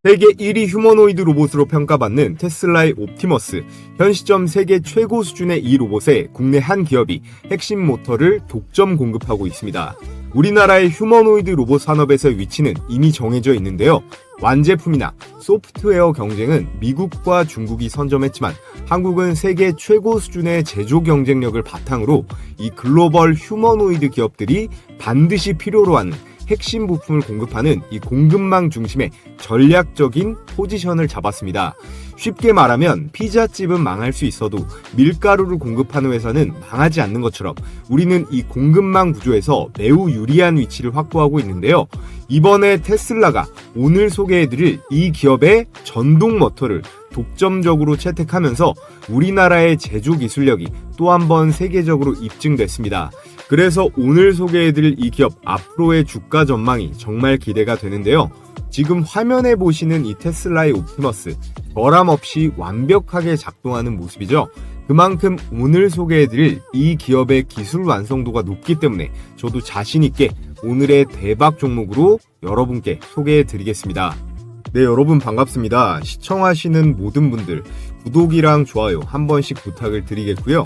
세계 1위 휴머노이드 로봇으로 평가받는 테슬라의 옵티머스. 현 시점 세계 최고 수준의 이 로봇에 국내 한 기업이 핵심 모터를 독점 공급하고 있습니다. 우리나라의 휴머노이드 로봇 산업에서의 위치는 이미 정해져 있는데요. 완제품이나 소프트웨어 경쟁은 미국과 중국이 선점했지만 한국은 세계 최고 수준의 제조 경쟁력을 바탕으로 이 글로벌 휴머노이드 기업들이 반드시 필요로 하는 핵심 부품을 공급하는 이 공급망 중심의 전략적인 포지션을 잡았습니다. 쉽게 말하면 피자집은 망할 수 있어도 밀가루를 공급하는 회사는 망하지 않는 것처럼 우리는 이 공급망 구조에서 매우 유리한 위치를 확보하고 있는데요. 이번에 테슬라가 오늘 소개해드릴 이 기업의 전동 모터를 독점적으로 채택하면서 우리나라의 제조 기술력이 또 한 번 세계적으로 입증됐습니다. 그래서 오늘 소개해드릴 이 기업 앞으로의 주가 전망이 정말 기대가 되는데요. 지금 화면에 보시는 이 테슬라의 옵티머스, 결함 없이 완벽하게 작동하는 모습이죠. 그만큼 오늘 소개해드릴 이 기업의 기술 완성도가 높기 때문에 저도 자신있게 오늘의 대박 종목으로 여러분께 소개해드리겠습니다. 네, 여러분 반갑습니다. 시청하시는 모든 분들 구독이랑 좋아요 한 번씩 부탁을 드리겠고요.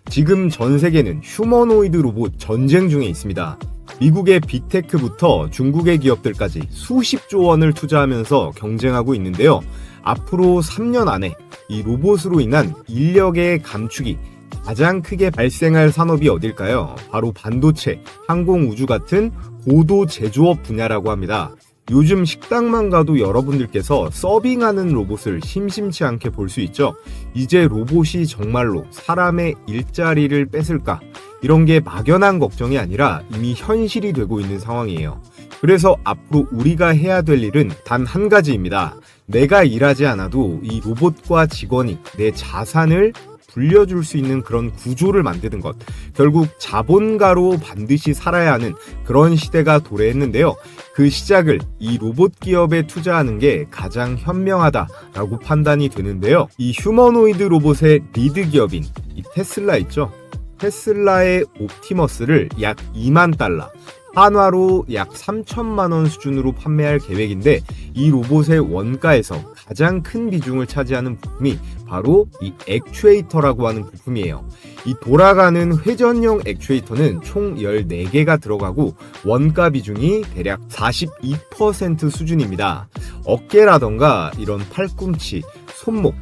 지금 전 세계는 휴머노이드 로봇 전쟁 중에 있습니다. 미국의 빅테크부터 중국의 기업들까지 수십조 원을 투자하면서 경쟁하고 있는데요. 앞으로 3년 안에 이 로봇으로 인한 인력의 감축이 가장 크게 발생할 산업이 어딜까요? 바로 반도체, 항공우주 같은 고도 제조업 분야라고 합니다. 요즘 식당만 가도 여러분들께서 서빙하는 로봇을 심심치 않게 볼 수 있죠. 이제 로봇이 정말로 사람의 일자리를 뺏을까? 이런 게 막연한 걱정이 아니라 이미 현실이 되고 있는 상황이에요. 그래서 앞으로 우리가 해야 될 일은 단 한 가지입니다. 내가 일하지 않아도 이 로봇과 직원이 내 자산을 불려줄 수 있는 그런 구조를 만드는 것. 결국 자본가로 반드시 살아야 하는 그런 시대가 도래했는데요. 그 시작을 이 로봇 기업에 투자하는 게 가장 현명하다라고 판단이 되는데요. 이 휴머노이드 로봇의 리드 기업인 이 테슬라 있죠. 테슬라의 옵티머스를 약 2만 달러, 한화로 약 3천만 원 수준으로 판매할 계획인데 이 로봇의 원가에서 가장 큰 비중을 차지하는 부품이 바로 이 액추에이터라고 하는 부품이에요. 이 돌아가는 회전형 액추에이터는 총 14개가 들어가고 원가 비중이 대략 42% 수준입니다. 어깨라던가 이런 팔꿈치, 손목,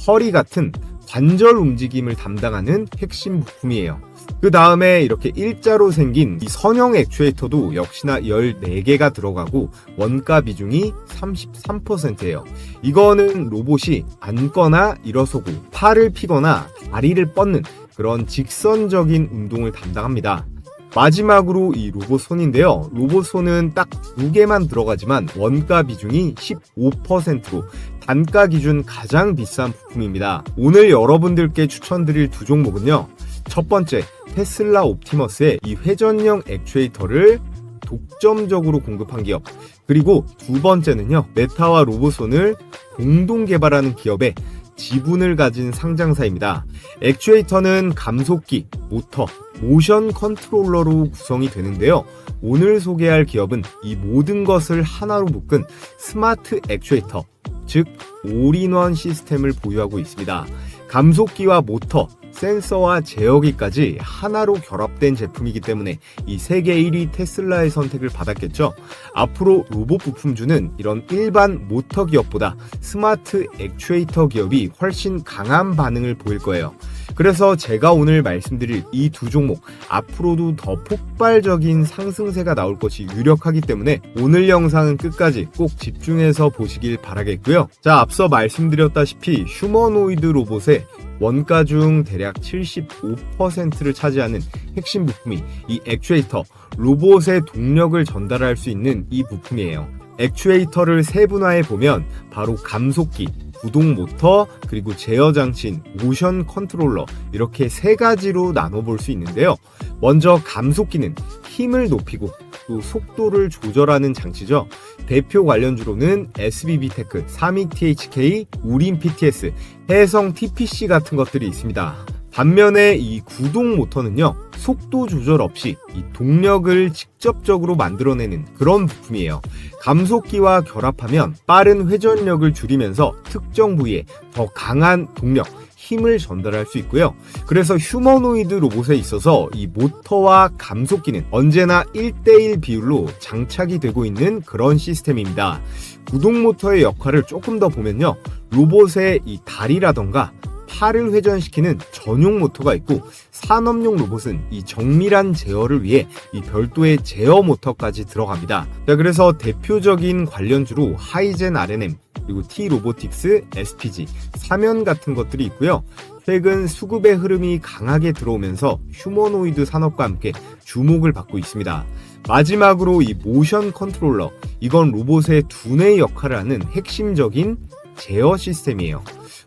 허리 같은 관절 움직임을 담당하는 핵심 부품이에요. 그 다음에 이렇게 일자로 생긴 이 선형 액추에이터도 역시나 14개가 들어가고 원가 비중이 33%예요. 이거는 로봇이 앉거나 일어서고 팔을 피거나 다리를 뻗는 그런 직선적인 운동을 담당합니다. 마지막으로 이 로봇 손인데요. 로봇 손은 딱 2개만 들어가지만 원가 비중이 15%로 단가 기준 가장 비싼 부품입니다. 오늘 여러분들께 추천드릴 두 종목은요. 첫 번째, 테슬라 옵티머스의 이 회전형 액추에이터를 독점적으로 공급한 기업. 그리고 두 번째는요. 메타와 로봇손을 공동 개발하는 기업의 지분을 가진 상장사입니다. 액추에이터는 감속기, 모터, 모션 컨트롤러로 구성이 되는데요. 오늘 소개할 기업은 이 모든 것을 하나로 묶은 스마트 액추에이터, 즉 올인원 시스템을 보유하고 있습니다. 감속기와 모터, 센서와 제어기까지 하나로 결합된 제품이기 때문에 이 세계 1위 테슬라의 선택을 받았겠죠. 앞으로 로봇 부품주는 이런 일반 모터 기업보다 스마트 액추에이터 기업이 훨씬 강한 반응을 보일 거예요. 그래서 제가 오늘 말씀드릴 이 두 종목 앞으로도 더 폭발적인 상승세가 나올 것이 유력하기 때문에 오늘 영상은 끝까지 꼭 집중해서 보시길 바라겠고요. 자, 앞서 말씀드렸다시피 휴머노이드 로봇의 원가 중 대략 75%를 차지하는 핵심 부품이 이 액추에이터, 로봇의 동력을 전달할 수 있는 이 부품이에요. 액추에이터를 세분화해 보면 바로 감속기, 구동 모터, 그리고 제어 장치인 모션 컨트롤러, 이렇게 세 가지로 나눠볼 수 있는데요. 먼저 감속기는 힘을 높이고 또 속도를 조절하는 장치죠. 대표 관련주로는 SBB테크, 삼익THK, 우림PTS, 해성 TPC 같은 것들이 있습니다. 반면에 이 구동 모터는요, 속도 조절 없이 이 동력을 직접적으로 만들어내는 그런 부품이에요. 감속기와 결합하면 빠른 회전력을 줄이면서 특정 부위에 더 강한 동력, 힘을 전달할 수 있고요. 그래서 휴머노이드 로봇에 있어서 이 모터와 감속기는 언제나 1대1 비율로 장착이 되고 있는 그런 시스템입니다. 구동 모터의 역할을 조금 더 보면요. 로봇의 이 다리라던가 팔을 회전시키는 전용 모터가 있고, 산업용 로봇은 이 정밀한 제어를 위해 이 별도의 제어 모터까지 들어갑니다. 자, 그래서 대표적인 관련주로 하이젠 R&M, 그리고 T 로보틱스, SPG, 사면 같은 것들이 있고요. 최근 수급의 흐름이 강하게 들어오면서 휴머노이드 산업과 함께 주목을 받고 있습니다. 마지막으로 이 모션 컨트롤러, 이건 로봇의 두뇌 역할을 하는 핵심적인 제어 시스템이에요.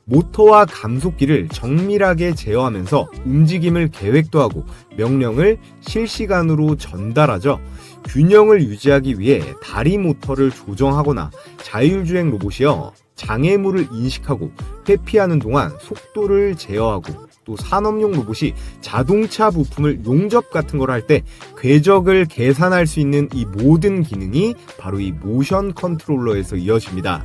모터와 감속기를 정밀하게 제어하면서 움직임을 계획도 하고 명령을 실시간으로 전달하죠. 균형을 유지하기 위해 다리 모터를 조정하거나 자율주행 로봇이요, 장애물을 인식하고 회피하는 동안 속도를 제어하고, 또 산업용 로봇이 자동차 부품을 용접 같은 걸 할 때 궤적을 계산할 수 있는 이 모든 기능이 바로 이 모션 컨트롤러에서 이어집니다.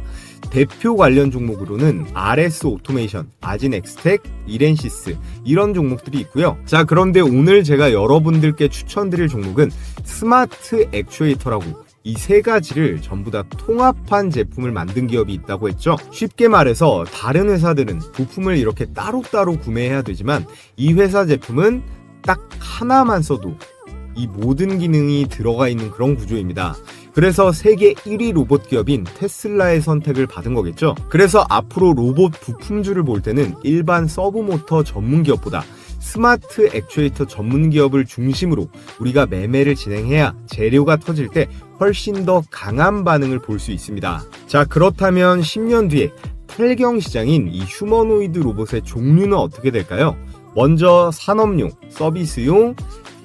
대표 관련 종목으로는 RS 오토메이션, 아진엑스텍, 이렌시스 이런 종목들이 있고요. 자, 그런데 오늘 제가 여러분들께 추천드릴 종목은 스마트 액추에이터라고, 이 세 가지를 전부 다 통합한 제품을 만든 기업이 있다고 했죠. 쉽게 말해서 다른 회사들은 부품을 이렇게 따로따로 구매해야 되지만 이 회사 제품은 딱 하나만 써도 이 모든 기능이 들어가 있는 그런 구조입니다. 그래서 세계 1위 로봇 기업인 테슬라의 선택을 받은 거겠죠. 그래서 앞으로 로봇 부품주를 볼 때는 일반 서브모터 전문 기업보다 스마트 액추에이터 전문 기업을 중심으로 우리가 매매를 진행해야 재료가 터질 때 훨씬 더 강한 반응을 볼 수 있습니다. 자, 그렇다면 10년 뒤에 탈경 시장인 이 휴머노이드 로봇의 종류는 어떻게 될까요? 먼저 산업용, 서비스용,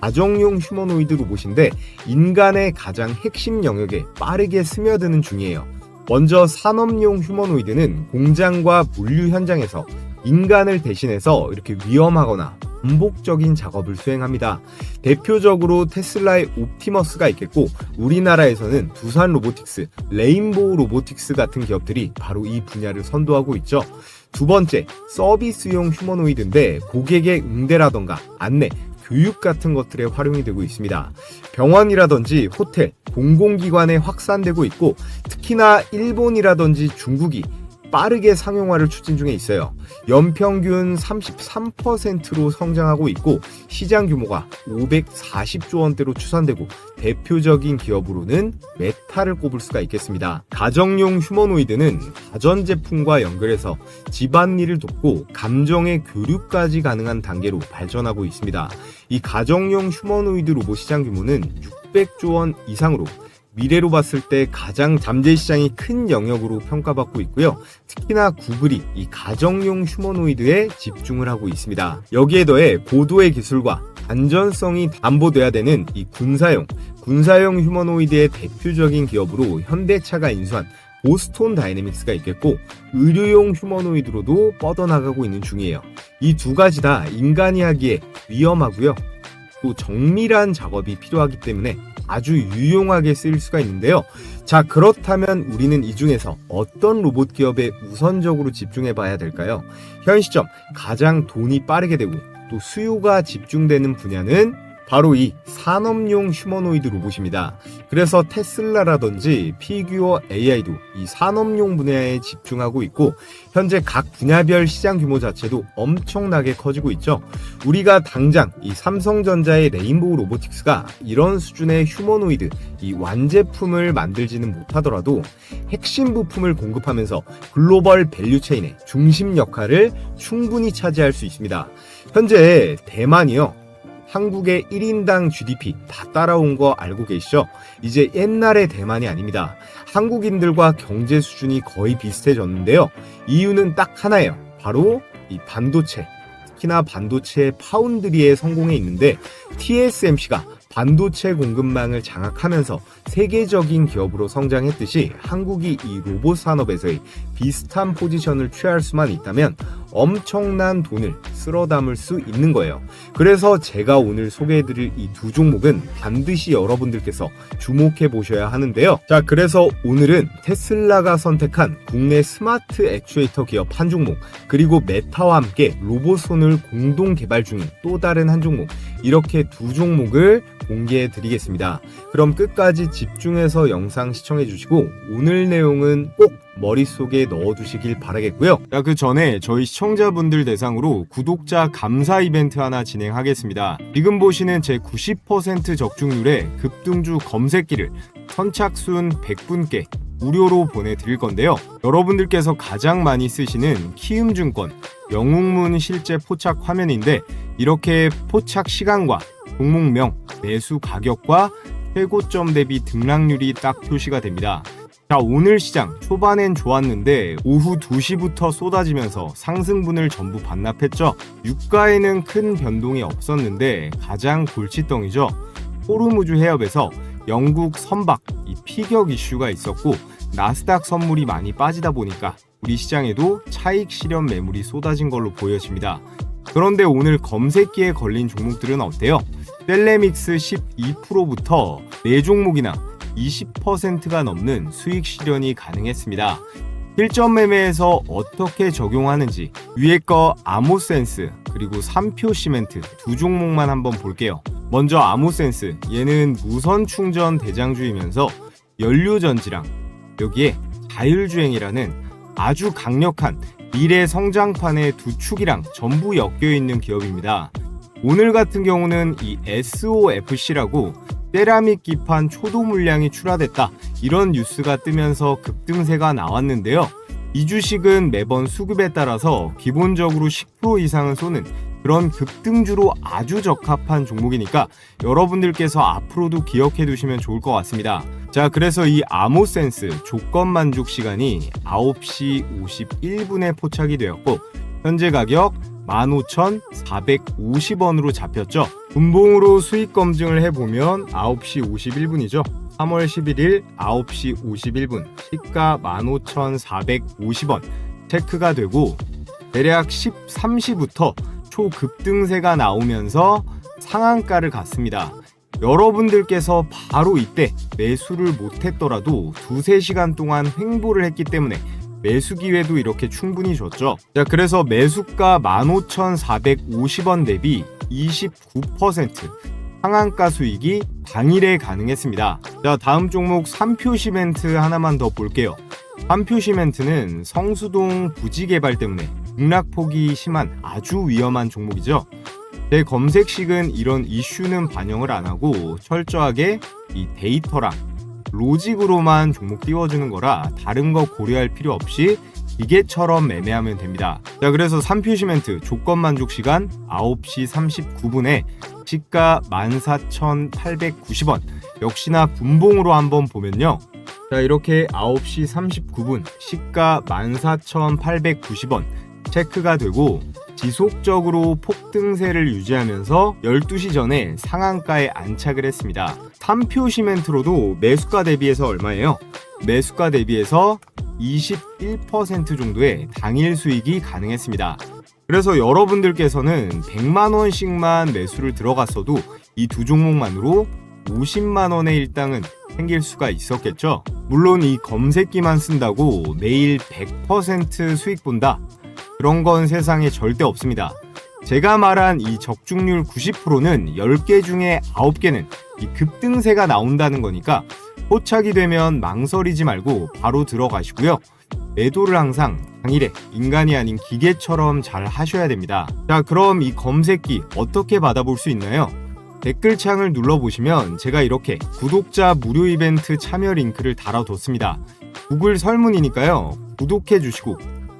가정용 휴머노이드 로봇인데 인간의 가장 핵심 영역에 빠르게 스며드는 중이에요. 먼저 산업용 휴머노이드는 공장과 물류 현장에서 인간을 대신해서 이렇게 위험하거나 반복적인 작업을 수행합니다. 대표적으로 테슬라의 옵티머스가 있겠고, 우리나라에서는 두산 로보틱스, 레인보우 로보틱스 같은 기업들이 바로 이 분야를 선도하고 있죠. 두 번째, 서비스용 휴머노이드인데 고객의 응대라던가 안내, 교육 같은 것들에 활용이 되고 있습니다. 병원이라든지 호텔, 공공기관에 확산되고 있고, 특히나 일본이라든지 중국이 빠르게 상용화를 추진 중에 있어요. 연평균 33%로 성장하고 있고 시장 규모가 540조 원대로 추산되고, 대표적인 기업으로는 메타를 꼽을 수가 있겠습니다. 가정용 휴머노이드는 가전제품과 연결해서 집안일을 돕고 감정의 교류까지 가능한 단계로 발전하고 있습니다. 이 가정용 휴머노이드 로봇 시장 규모는 600조 원 이상으로 미래로 봤을 때 가장 잠재 시장이 큰 영역으로 평가받고 있고요. 특히나 구글이 이 가정용 휴머노이드에 집중을 하고 있습니다. 여기에 더해 고도의 기술과 안전성이 담보돼야 되는 이 군사용 휴머노이드의 대표적인 기업으로 현대차가 인수한 보스톤 다이내믹스가 있겠고, 의료용 휴머노이드로도 뻗어나가고 있는 중이에요. 이 두 가지 다 인간이 하기에 위험하고요, 또 정밀한 작업이 필요하기 때문에 아주 유용하게 쓰일 수가 있는데요. 자, 그렇다면 우리는 이 중에서 어떤 로봇 기업에 우선적으로 집중해 봐야 될까요? 현 시점 가장 돈이 빠르게 되고 또 수요가 집중되는 분야는 바로 이 산업용 휴머노이드 로봇입니다. 그래서 테슬라라든지 피규어 AI도 이 산업용 분야에 집중하고 있고, 현재 각 분야별 시장 규모 자체도 엄청나게 커지고 있죠. 우리가 당장 이 삼성전자의 레인보우 로보틱스가 이런 수준의 휴머노이드 이 완제품을 만들지는 못하더라도 핵심 부품을 공급하면서 글로벌 밸류체인의 중심 역할을 충분히 차지할 수 있습니다. 현재 대만이요, 한국의 1인당 GDP 다 따라온 거 알고 계시죠? 이제 옛날의 대만이 아닙니다. 한국인들과 경제 수준이 거의 비슷해졌는데요. 이유는 딱 하나예요. 바로 이 반도체, 특히나 반도체 파운드리의 성공에 있는데, TSMC가 반도체 공급망을 장악하면서 세계적인 기업으로 성장했듯이 한국이 이 로봇 산업에서의 비슷한 포지션을 취할 수만 있다면 엄청난 돈을 쓸어 담을 수 있는 거예요. 그래서 제가 오늘 소개해드릴 이 두 종목은 반드시 여러분들께서 주목해 보셔야 하는데요. 자, 그래서 오늘은 테슬라가 선택한 국내 스마트 액추에이터 기업 한 종목, 그리고 메타와 함께 로봇손을 공동 개발 중인 또 다른 한 종목, 이렇게 두 종목을 공개해 드리겠습니다. 그럼 끝까지 집중해서 영상 시청해 주시고 오늘 내용은 꼭 머릿속에 넣어두시길 바라겠고요. 자, 그 전에 저희 시청자분들 대상으로 구독자 감사 이벤트 하나 진행하겠습니다. 지금 보시는 제 90% 적중률의 급등주 검색기를 선착순 100분께 무료로 보내드릴 건데요. 여러분들께서 가장 많이 쓰시는 키움증권 영웅문 실제 포착 화면인데, 이렇게 포착 시간과 종목명, 매수 가격과 최고점 대비 등락률이 딱 표시가 됩니다. 자, 오늘 시장 초반엔 좋았는데 오후 2시부터 쏟아지면서 상승분을 전부 반납했죠. 유가에는 큰 변동이 없었는데 가장 골칫덩이죠. 호르무즈 해협에서 영국 선박 이 피격 이슈가 있었고, 나스닥 선물이 많이 빠지다 보니까 우리 시장에도 차익 실현 매물이 쏟아진 걸로 보여집니다. 그런데 오늘 검색기에 걸린 종목들은 어때요? 셀레믹스 12%부터 4종목이나 20%가 넘는 수익 실현이 가능했습니다. 실전 매매에서 어떻게 적용하는지 위에 거 아모센스 그리고 삼표 시멘트 두 종목만 한번 볼게요. 먼저 아모센스, 얘는 무선 충전 대장주이면서 연료전지랑 여기에 자율주행이라는 아주 강력한 미래 성장판의 두 축이랑 전부 엮여있는 기업입니다. 오늘 같은 경우는 이 SOFC라고 세라믹 기판 초도 물량이 출하됐다, 이런 뉴스가 뜨면서 급등세가 나왔는데요. 이 주식은 매번 수급에 따라서 기본적으로 10% 이상은 쏘는 그런 급등주로 아주 적합한 종목이니까 여러분들께서 앞으로도 기억해 두시면 좋을 것 같습니다. 자, 그래서 이 아모센스 조건 만족 시간이 9시 51분에 포착이 되었고 현재 가격 15,450원으로 잡혔죠. 분봉으로 수익 검증을 해보면 9시 51분이죠. 3월 11일 9시 51분 시가 15,450원 체크가 되고, 대략 13시부터 초급등세가 나오면서 상한가를 갔습니다. 여러분들께서 바로 이때 매수를 못했더라도 2-3시간 동안 횡보를 했기 때문에 매수 기회도 이렇게 충분히 줬죠. 자, 그래서 매수가 15,450원 대비 29% 상한가 수익이 당일에 가능했습니다. 자, 다음 종목 삼표 시멘트 하나만 더 볼게요. 삼표 시멘트는 성수동 부지 개발 때문에 등락폭이 심한 아주 위험한 종목이죠. 제 검색식은 이런 이슈는 반영을 안 하고 철저하게 이 데이터랑 로직으로만 종목 띄워주는 거라 다른 거 고려할 필요 없이 기계처럼 매매하면 됩니다. 자, 그래서 삼표 시멘트 조건 만족 시간 9시 39분에 시가 14,890원, 역시나 분봉으로 한번 보면요. 자, 이렇게 9시 39분 시가 14,890원 체크가 되고 지속적으로 폭등세를 유지하면서 12시 전에 상한가에 안착을 했습니다. 삼표 시멘트로도 매수가 대비해서 얼마예요? 매수가 대비해서 21% 정도의 당일 수익이 가능했습니다. 그래서 여러분들께서는 100만원씩만 매수를 들어갔어도 이 두 종목만으로 50만원의 일당은 생길 수가 있었겠죠. 물론 이 검색기만 쓴다고 매일 100% 수익 본다, 그런 건 세상에 절대 없습니다. 제가 말한 이 적중률 90%는 10개 중에 9개는 이 급등세가 나온다는 거니까 포착이 되면 망설이지 말고 바로 들어가시고요. 매도를 항상 당일에 인간이 아닌 기계처럼 잘 하셔야 됩니다. 자, 그럼 이 검색기 어떻게 받아볼 수 있나요? 댓글창을 눌러보시면 제가 이렇게 구독자 무료 이벤트 참여 링크를 달아뒀습니다. 구글 설문이니까요. 구독해주시고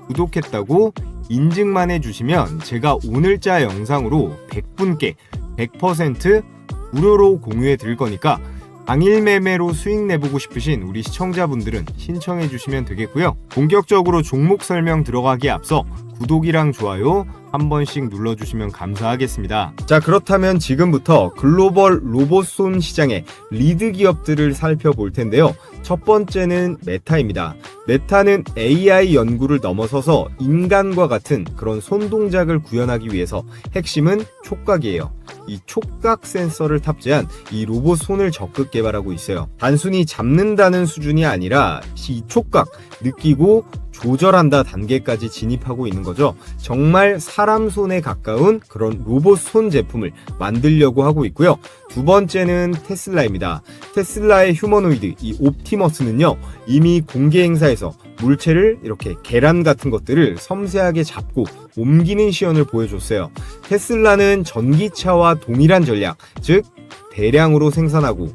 구독했다고 인증만 해주시면 제가 오늘자 영상으로 100분께 100% 무료로 공유해 드릴 거니까 당일 매매로 수익 내보고 싶으신 우리 시청자분들은 신청해 주시면 되겠고요. 본격적으로 종목 설명 들어가기에 앞서 구독이랑 좋아요 한 번씩 눌러주시면 감사하겠습니다. 자, 그렇다면 지금부터 글로벌 로봇손 시장의 리드 기업들을 살펴볼 텐데요. 첫 번째는 메타입니다. 메타는 AI 연구를 넘어서서 인간과 같은 그런 손 동작을 구현하기 위해서 핵심은 촉각이에요. 이 촉각 센서를 탑재한 이 로봇 손을 적극 개발하고 있어요. 단순히 잡는다는 수준이 아니라 이 촉각, 느끼고 조절한다 단계까지 진입하고 있는 거죠. 정말 사람 손에 가까운 그런 로봇 손 제품을 만들려고 하고 있고요. 두 번째는 테슬라입니다. 테슬라의 휴머노이드 이 옵티머스는요, 이미 공개 행사에서 물체를 이렇게 계란 같은 것들을 섬세하게 잡고 옮기는 시연을 보여줬어요. 테슬라는 전기차와 동일한 전략, 즉 대량으로 생산하고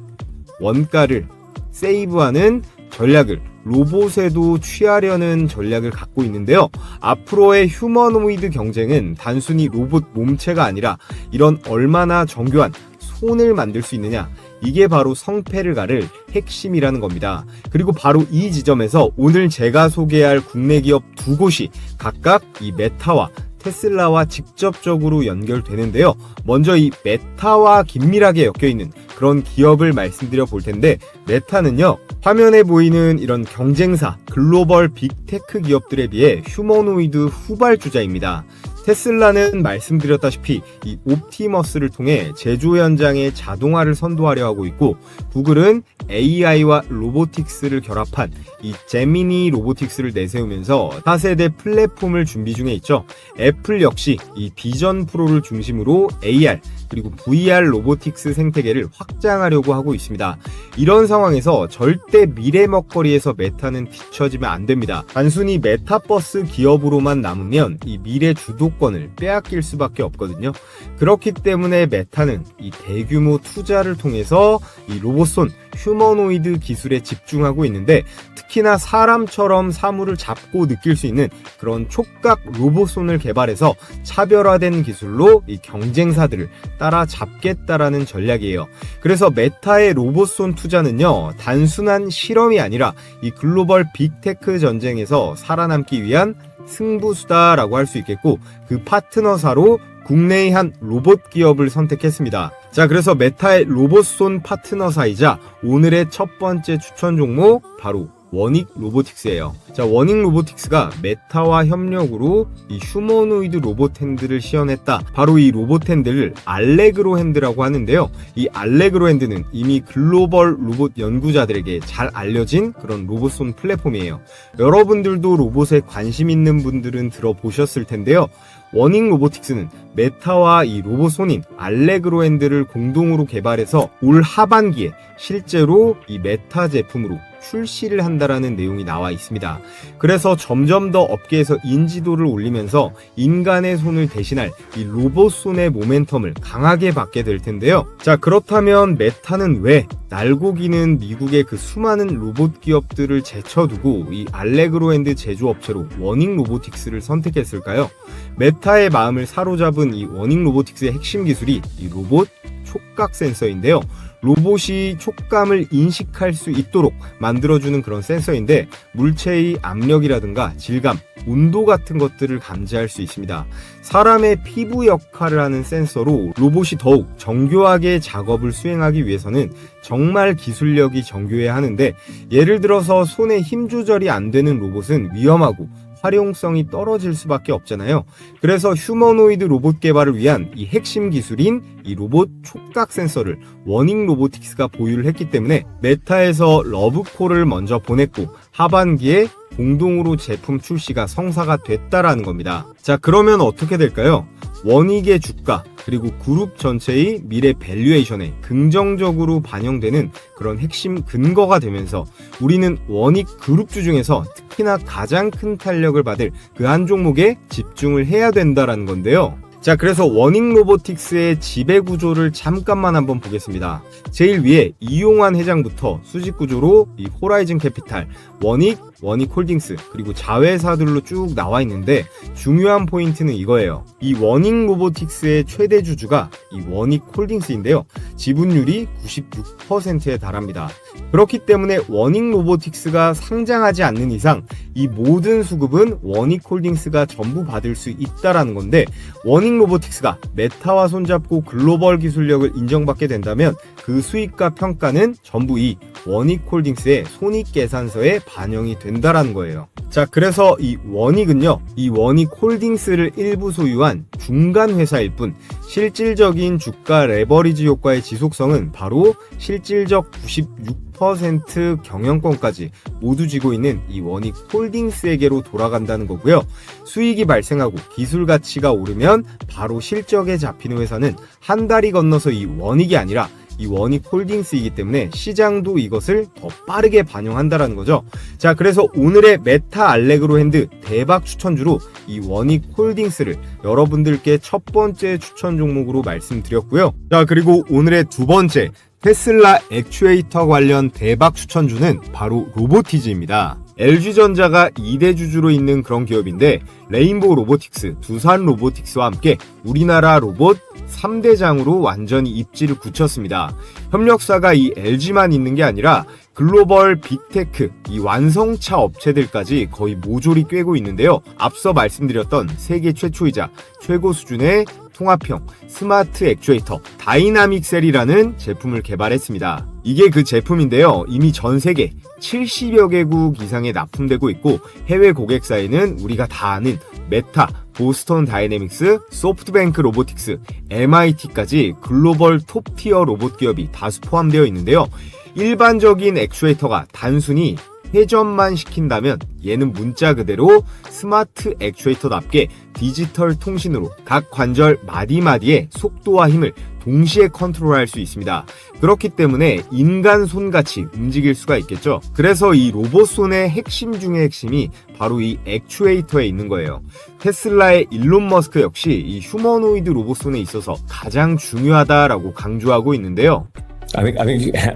원가를 세이브하는 전략을 로봇에도 취하려는 전략을 갖고 있는데요. 앞으로의 휴머노이드 경쟁은 단순히 로봇 몸체가 아니라 이런 얼마나 정교한 손을 만들 수 있느냐, 이게 바로 성패를 가를 핵심이라는 겁니다. 그리고 바로 이 지점에서 오늘 제가 소개할 국내 기업 두 곳이 각각 이 메타와 테슬라와 직접적으로 연결되는데요. 먼저 이 메타와 긴밀하게 엮여있는 그런 기업을 말씀드려 볼 텐데, 메타는요, 화면에 보이는 이런 경쟁사 글로벌 빅테크 기업들에 비해 휴머노이드 후발주자입니다. 테슬라는 말씀드렸다시피 이 옵티머스를 통해 제조 현장에 자동화를 선도하려 하고 있고, 구글은 AI와 로보틱스를 결합한 이 제미니 로보틱스를 내세우면서 4세대 플랫폼을 준비 중에 있죠. 애플 역시 이 비전 프로를 중심으로 AR 그리고 VR 로보틱스 생태계를 확장하려고 하고 있습니다. 이런 상황에서 절대 미래 먹거리에서 메타는 뒤처지면 안 됩니다. 단순히 메타버스 기업으로만 남으면 이 미래 주도권을 빼앗길 수밖에 없거든요. 그렇기 때문에 메타는 이 대규모 투자를 통해서 이 로봇손 휴머노이드 기술에 집중하고 있는데, 특히나 사람처럼 사물을 잡고 느낄 수 있는 그런 촉각 로봇손을 개발해서 차별화된 기술로 이 경쟁사들을 따라잡겠다라는 전략이에요. 그래서 메타의 로봇손 투자는요, 단순한 실험이 아니라 이 글로벌 빅테크 전쟁에서 살아남기 위한 승부수다라고 할 수 있겠고, 그 파트너사로 국내의 한 로봇 기업을 선택했습니다. 자, 그래서 메타의 로봇손 파트너사이자 오늘의 첫 번째 추천 종목 바로 워닉 로보틱스예요. 자, 워닉 로보틱스가 메타와 협력으로 이 휴머노이드 로봇 핸드를 시연했다. 바로 이 로봇 핸드를 알레그로 핸드라고 하는데요. 이 알레그로 핸드는 이미 글로벌 로봇 연구자들에게 잘 알려진 그런 로봇손 플랫폼이에요. 여러분들도 로봇에 관심 있는 분들은 들어보셨을 텐데요. 워닉 로보틱스는 메타와 이 로봇손인 알레그로 핸드를 공동으로 개발해서 올 하반기에 실제로 이 메타 제품으로 출시를 한다라는 내용이 나와 있습니다. 그래서 점점 더 업계에서 인지도를 올리면서 인간의 손을 대신할 이 로봇손의 모멘텀을 강하게 받게 될 텐데요. 자, 그렇다면 메타는 왜 날고 기는 미국의 그 수많은 로봇 기업들을 제쳐두고 이 알레그로 핸드 제조업체로 워닉 로보틱스를 선택했을까요? 메타의 마음을 사로잡은 이 워닉 로보틱스의 핵심 기술이 이 로봇 촉각 센서인데요. 로봇이 촉감을 인식할 수 있도록 만들어주는 그런 센서인데, 물체의 압력이라든가 질감, 온도 같은 것들을 감지할 수 있습니다. 사람의 피부 역할을 하는 센서로 로봇이 더욱 정교하게 작업을 수행하기 위해서는 정말 기술력이 정교해야 하는데, 예를 들어서 손에 힘 조절이 안 되는 로봇은 위험하고 활용성이 떨어질 수밖에 없잖아요. 그래서 휴머노이드 로봇 개발을 위한 이 핵심 기술인 이 로봇 촉각 센서를 워닉 로보틱스가 보유를 했기 때문에 메타에서 러브콜을 먼저 보냈고, 하반기에 공동으로 제품 출시가 성사가 됐다라는 겁니다. 자, 그러면 어떻게 될까요? 워닉의 주가 그리고 그룹 전체의 미래 밸류에이션에 긍정적으로 반영되는 그런 핵심 근거가 되면서 우리는 워닉 그룹주 중에서 특히나 가장 큰 탄력을 받을 그 한 종목에 집중을 해야 된다라는 건데요. 자, 그래서 워닉 로보틱스의 지배 구조를 잠깐만 한번 보겠습니다. 제일 위에 이용환 회장부터 수직 구조로 이 호라이즌 캐피탈, 워닉, 워닉홀딩스, 그리고 자회사들로 쭉 나와 있는데 중요한 포인트는 이거예요. 이 워닉 로보틱스의 최대 주주가 이 워닉홀딩스인데요. 지분율이 96%에 달합니다. 그렇기 때문에 워닉 로보틱스가 상장하지 않는 이상 이 모든 수급은 워닉홀딩스가 전부 받을 수 있다라는 건데, 워닉 로보틱스가 메타와 손잡고 글로벌 기술력을 인정받게 된다면 그 수익과 평가는 전부 이 워닉홀딩스의 손익계산서에 반영이 된다라는 거예요. 자, 그래서 이 워닉은요, 이 워닉홀딩스를 일부 소유한 중간 회사일 뿐 실질적인 주가 레버리지 효과의 지속성은 바로 실질적 96% 경영권까지 모두 쥐고 있는 이 워닉홀딩스에게로 돌아간다는 거고요. 수익이 발생하고 기술 가치가 오르면 바로 실적에 잡히는 회사는 한 달이 건너서 이 워닉이 아니라 이 워닉홀딩스이기 때문에 시장도 이것을 더 빠르게 반영한다라는 거죠. 자, 그래서 오늘의 메타 알레그로 핸드 대박 추천주로 이 워닉홀딩스를 여러분들께 첫 번째 추천 종목으로 말씀드렸고요. 자, 그리고 오늘의 두 번째 테슬라 액추에이터 관련 대박 추천주는 바로 로보티즈입니다. LG전자가 2대 주주로 있는 그런 기업인데, 레인보우 로보틱스, 두산 로보틱스와 함께 우리나라 로봇 3대장으로 완전히 입지를 굳혔습니다. 협력사가 이 LG만 있는 게 아니라 글로벌 빅테크, 이 완성차 업체들까지 거의 모조리 꿰고 있는데요. 앞서 말씀드렸던 세계 최초이자 최고 수준의 통합형 스마트 액추에이터 다이나믹셀이라는 제품을 개발했습니다. 이게 그 제품인데요. 이미 전 세계 70여 개국 이상에 납품되고 있고, 해외 고객사에는 우리가 다 아는 메타, 보스턴 다이내믹스, 소프트뱅크 로보틱스, MIT까지 글로벌 톱티어 로봇 기업이 다수 포함되어 있는데요. 일반적인 액추에이터가 단순히 회전만 시킨다면 얘는 문자 그대로 스마트 액추에이터답게 디지털 통신으로 각 관절 마디마디의 속도와 힘을 동시에 컨트롤할 수 있습니다. 그렇기 때문에 인간 손같이 움직일 수가 있겠죠. 그래서 이 로봇 손의 핵심 중의 핵심이 바로 이 액추에이터에 있는 거예요. 테슬라의 일론 머스크 역시 이 휴머노이드 로봇 손에 있어서 가장 중요하다라고 강조하고 있는데요. I think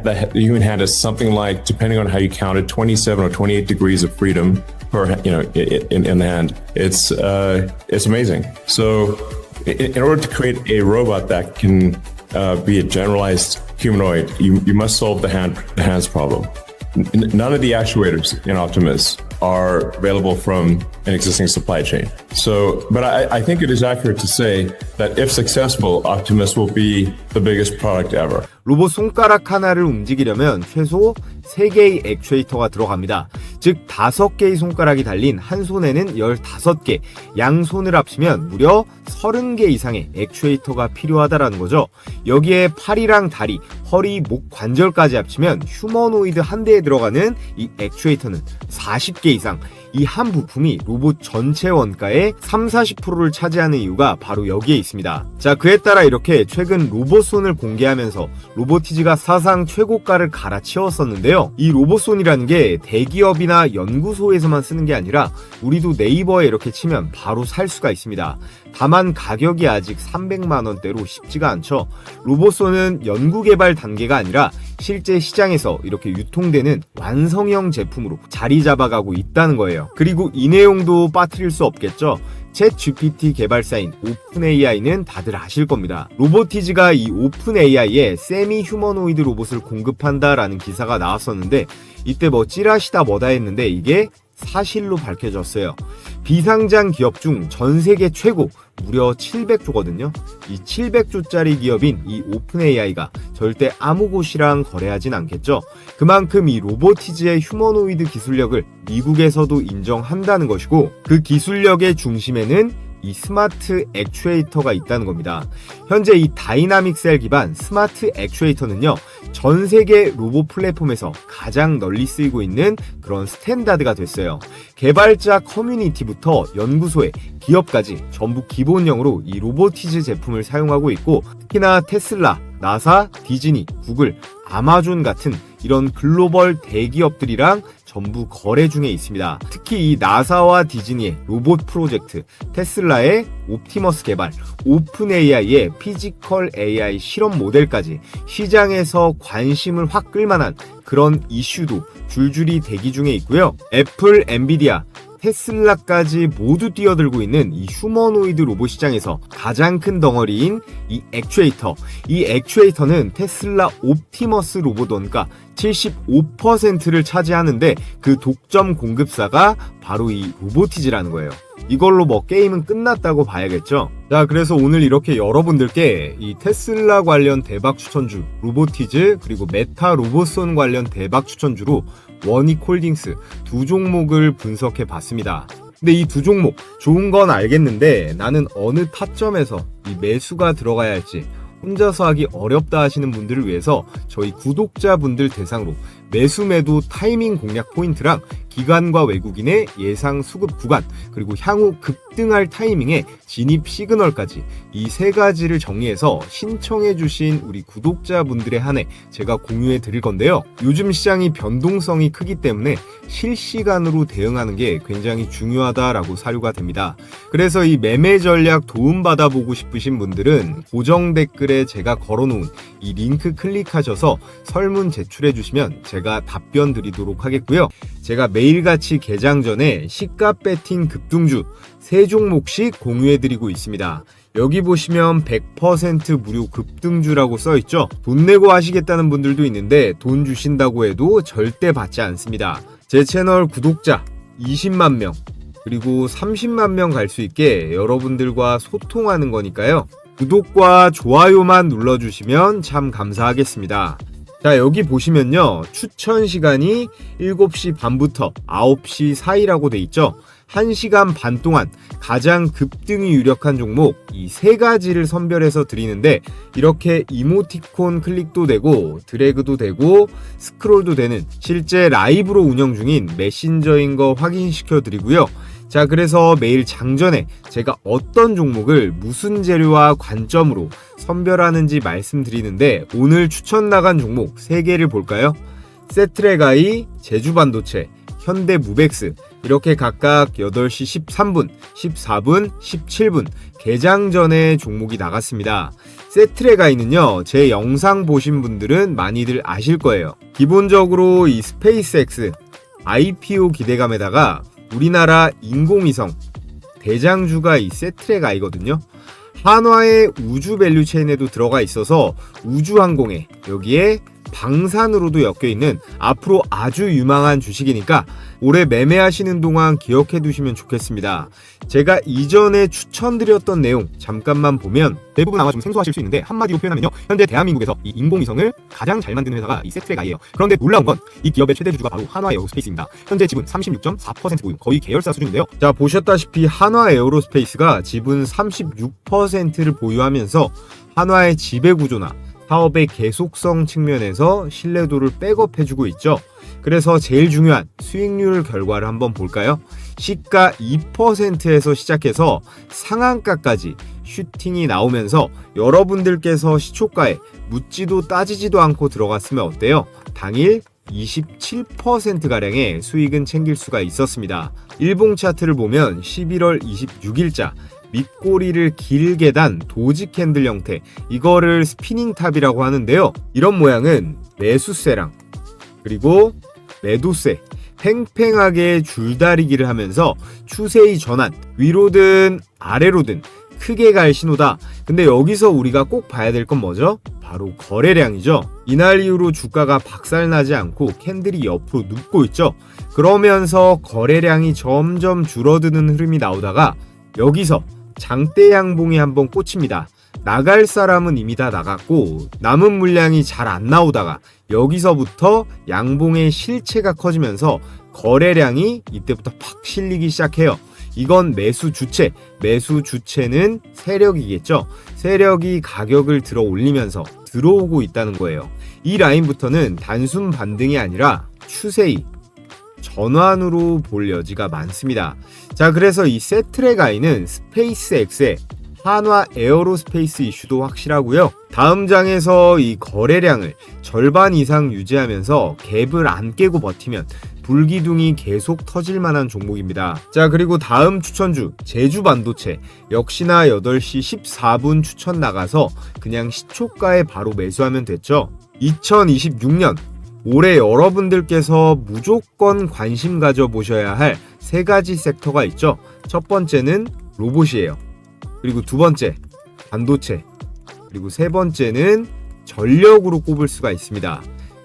the human hand is something like, depending on how you count it, 27 or 28 degrees of freedom per, in the hand. It's amazing. So, in order to create a robot that can be a generalized humanoid, you must solve the hands problem. None of the actuators in Optimus are available from an existing supply chain. So, but I think it is accurate to say that if successful, Optimus will be the biggest product ever. 로봇 손가락 하나를 움직이려면 최소 3개의 액추에이터가 들어갑니다. 즉 5개의 손가락이 달린 한 손에는 15개, 양손을 합치면 무려 30개 이상의 액추에이터가 필요하다라는 거죠. 여기에 팔이랑 다리, 허리, 목 관절까지 합치면 휴머노이드 한 대에 들어가는 이 액추에이터는 40개 이상. 이 한 부품이 로봇 전체 원가의 30-40%를 차지하는 이유가 바로 여기에 있습니다. 자, 그에 따라 이렇게 최근 로봇손을 공개하면서 로보티즈가 사상 최고가를 갈아치웠었는데요. 이 로봇손이라는 게 대기업이나 연구소에서만 쓰는 게 아니라 우리도 네이버에 이렇게 치면 바로 살 수가 있습니다. 다만 가격이 아직 300만 원대로 쉽지가 않죠. 로봇손은 연구개발 단계가 아니라 실제 시장에서 이렇게 유통되는 완성형 제품으로 자리 잡아가고 있다는 거예요. 그리고 이 내용도 빠뜨릴 수 없겠죠. 챗 GPT 개발사인 오픈AI는 다들 아실 겁니다. 로보티즈가 이 오픈AI에 세미 휴머노이드 로봇을 공급한다라는 기사가 나왔었는데, 이때 뭐 찌라시다 뭐다 했는데 이게 사실로 밝혀졌어요. 비상장 기업 중 전 세계 최고, 무려 700조거든요. 이 700조짜리 기업인 이 오픈AI가 절대 아무 곳이랑 거래하진 않겠죠. 그만큼 이 로보티즈의 휴머노이드 기술력을 미국에서도 인정한다는 것이고, 그 기술력의 중심에는 이 스마트 액추에이터가 있다는 겁니다. 현재 이 다이나믹셀 기반 스마트 액추에이터는요, 전 세계 로봇 플랫폼에서 가장 널리 쓰이고 있는 그런 스탠다드가 됐어요. 개발자 커뮤니티부터 연구소에 기업까지 전부 기본형으로 이 로보티즈 제품을 사용하고 있고, 특히나 테슬라, 나사, 디즈니, 구글, 아마존 같은 이런 글로벌 대기업들이랑 전부 거래 중에 있습니다. 특히 이 나사와 디즈니의 로봇 프로젝트, 테슬라의 옵티머스 개발, 오픈 AI의 피지컬 AI 실험 모델까지 시장에서 관심을 확 끌만한 그런 이슈도 줄줄이 대기 중에 있고요. 애플, 엔비디아, 테슬라까지 모두 뛰어들고 있는 이 휴머노이드 로봇 시장에서 가장 큰 덩어리인 이 액추에이터. 이 액추에이터는 테슬라 옵티머스 로봇 원가 75%를 차지하는데 그 독점 공급사가 바로 이 로보티즈라는 거예요. 이걸로 뭐 게임은 끝났다고 봐야겠죠. 자, 그래서 오늘 이렇게 여러분들께 이 테슬라 관련 대박 추천주 로보티즈, 그리고 메타 로봇손 관련 대박 추천주로 원익홀딩스 두 종목을 분석해 봤습니다. 근데 이 두 종목 좋은 건 알겠는데 나는 어느 타점에서 이 매수가 들어가야 할지 혼자서 하기 어렵다 하시는 분들을 위해서 저희 구독자분들 대상으로 매수 매도 타이밍 공략 포인트랑 기관과 외국인의 예상 수급 구간, 그리고 향후 급등할 타이밍의 진입 시그널까지 이 세 가지를 정리해서 신청해 주신 우리 구독자분들에 한해 제가 공유해 드릴 건데요. 요즘 시장이 변동성이 크기 때문에 실시간으로 대응하는 게 굉장히 중요하다라고 사료가 됩니다. 그래서 이 매매 전략 도움받아 보고 싶으신 분들은 고정 댓글에 제가 걸어놓은 이 링크 클릭하셔서 설문 제출해 주시면 제가 답변 드리도록 하겠고요. 제가 매일같이 개장 전에 시가 배팅 급등주 3종목씩 공유해드리고 있습니다. 여기 보시면 100% 무료 급등주라고 써있죠. 돈 내고 하시겠다는 분들도 있는데 돈 주신다고 해도 절대 받지 않습니다. 제 채널 구독자 20만 명 그리고 30만 명 갈 수 있게 여러분들과 소통하는 거니까요. 구독과 좋아요만 눌러주시면 참 감사하겠습니다. 자, 여기 보시면요, 추천 시간이 7시 반부터 9시 사이라고 돼 있죠. 1시간 반 동안 가장 급등이 유력한 종목 이 세 가지를 선별해서 드리는데, 이렇게 이모티콘 클릭도 되고 드래그도 되고 스크롤도 되는 실제 라이브로 운영 중인 메신저인 거 확인시켜 드리고요. 자, 그래서 매일 장전에 제가 어떤 종목을 무슨 재료와 관점으로 선별하는지 말씀드리는데, 오늘 추천 나간 종목 3개를 볼까요? 세트레가이, 제주반도체, 현대무벡스, 이렇게 각각 8시 13분, 14분, 17분 개장 전에 종목이 나갔습니다. 세트레가이는요, 제 영상 보신 분들은 많이들 아실 거예요. 기본적으로 이 스페이스X IPO 기대감에다가 우리나라 인공위성 대장주가 이 세트레가이거든요. 한화의 우주 밸류체인에도 들어가 있어서 우주항공에, 여기에 방산으로도 엮여 있는 앞으로 아주 유망한 주식이니까 올해 매매하시는 동안 기억해 두시면 좋겠습니다. 제가 이전에 추천드렸던 내용 잠깐만 보면 대부분 아마 좀 생소하실 수 있는데, 한마디로 표현하면요, 현재 대한민국에서 이 인공위성을 가장 잘 만드는 회사가 이 세트레가이예요. 그런데 놀라운 건 이 기업의 최대 주주가 바로 한화에어로스페이스입니다. 현재 지분 36.4% 보유, 거의 계열사 수준인데요. 자, 보셨다시피 한화에어로스페이스가 지분 36%를 보유하면서 한화의 지배구조나 사업의 계속성 측면에서 신뢰도를 백업해주고 있죠. 그래서 제일 중요한 수익률 결과를 한번 볼까요? 시가 2%에서 시작해서 상한가까지 슈팅이 나오면서 여러분들께서 시초가에 묻지도 따지지도 않고 들어갔으면 어때요? 당일 27%가량의 수익은 챙길 수가 있었습니다. 일봉 차트를 보면 11월 26일자 밑꼬리를 길게 단 도지 캔들 형태, 이거를 스피닝 탑이라고 하는데요. 이런 모양은 매수세랑 그리고 매도세 팽팽하게 줄다리기를 하면서 추세의 전환, 위로든 아래로든 크게 갈 신호다. 근데 여기서 우리가 꼭 봐야 될 건 뭐죠? 바로 거래량이죠. 이날 이후로 주가가 박살나지 않고 캔들이 옆으로 눕고 있죠. 그러면서 거래량이 점점 줄어드는 흐름이 나오다가 여기서 장대 양봉이 한번 꽂힙니다. 나갈 사람은 이미 다 나갔고 남은 물량이 잘 안 나오다가 여기서부터 양봉의 실체가 커지면서 거래량이 이때부터 팍 실리기 시작해요. 이건 매수 주체는 세력이겠죠. 세력이 가격을 들어 올리면서 들어오고 있다는 거예요. 이 라인부터는 단순 반등이 아니라 추세의 전환으로 볼 여지가 많습니다. 자, 그래서 이 세트레가이는 스페이스X의 한화 에어로스페이스 이슈도 확실하고요. 다음 장에서 이 거래량을 절반 이상 유지하면서 갭을 안 깨고 버티면 불기둥이 계속 터질 만한 종목입니다. 자, 그리고 다음 추천주 제주 반도체 역시나 8시 14분 추천 나가서 그냥 시초가에 바로 매수하면 됐죠. 2026년 올해 여러분들께서 무조건 관심 가져보셔야 할 3가지 섹터가 있죠. 첫 번째는 로봇이에요. 그리고 두 번째 반도체, 그리고 세 번째는 전력으로 꼽을 수가 있습니다.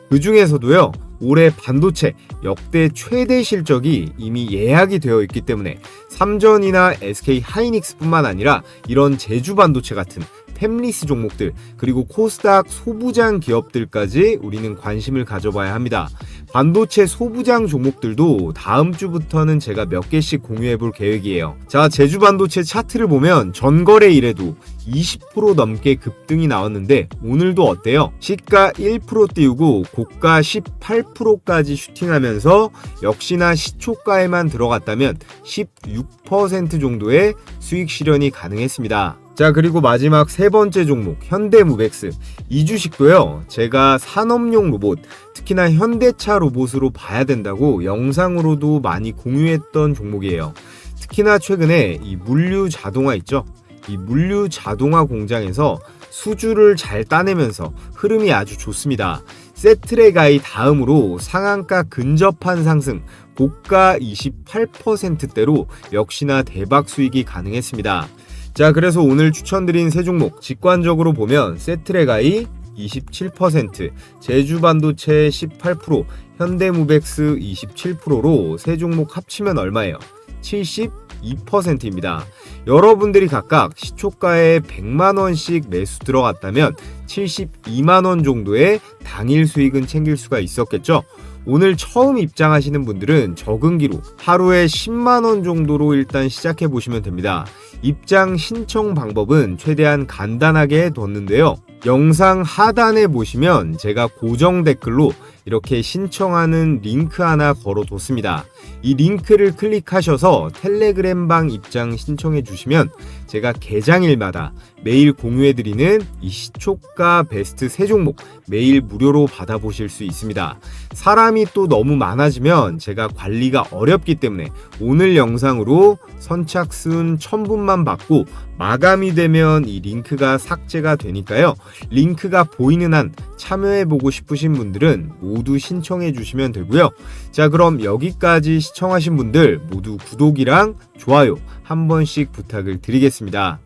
그 중에서도요, 올해 반도체 역대 최대 실적이 이미 예약이 되어 있기 때문에 삼전이나 SK 하이닉스뿐만 아니라 이런 제주 반도체 같은 팹리스 종목들, 그리고 코스닥 소부장 기업들까지 우리는 관심을 가져봐야 합니다. 반도체 소부장 종목들도 다음 주부터는 제가 몇 개씩 공유해 볼 계획이에요. 자, 제주 반도체 차트를 보면 전거래 일에도 20% 넘게 급등이 나왔는데 오늘도 어때요? 시가 1% 띄우고 고가 18%까지 슈팅하면서 역시나 시초가에만 들어갔다면 16% 정도의 수익 실현이 가능했습니다. 자, 그리고 마지막 세 번째 종목 현대무벡스, 이 주식도요, 제가 산업용 로봇, 특히나 현대차 로봇으로 봐야 된다고 영상으로도 많이 공유했던 종목이에요. 특히나 최근에 이 물류 자동화 있죠? 이 물류 자동화 공장에서 수주를 잘 따내면서 흐름이 아주 좋습니다. 세트레가이 다음으로 상한가 근접한 상승, 고가 28%대로 역시나 대박 수익이 가능했습니다. 자, 그래서 오늘 추천드린 세 종목 직관적으로 보면 세트레가이 27%, 제주반도체 18%, 현대무벡스 27%로 세 종목 합치면 얼마예요? 72%입니다. 여러분들이 각각 시초가에 100만원씩 매수 들어갔다면 72만원 정도의 당일 수익은 챙길 수가 있었겠죠? 오늘 처음 입장하시는 분들은 적응기로 하루에 10만원 정도로 일단 시작해 보시면 됩니다. 입장 신청 방법은 최대한 간단하게 해뒀는데요. 영상 하단에 보시면 제가 고정 댓글로 이렇게 신청하는 링크 하나 걸어뒀습니다. 이 링크를 클릭하셔서 텔레그램방 입장 신청해 주시면 제가 개장일마다 매일 공유해드리는 이 시초가 베스트 3종목 매일 무료로 받아보실 수 있습니다. 사람이 또 너무 많아지면 제가 관리가 어렵기 때문에 오늘 영상으로 선착순 1000분만 받고 마감이 되면 이 링크가 삭제가 되니까요. 링크가 보이는 한 참여해보고 싶으신 분들은 모두 신청해 주시면 되고요. 자, 그럼 여기까지 시청하신 분들 모두 구독이랑 좋아요 한 번씩 부탁을 드리겠습니다.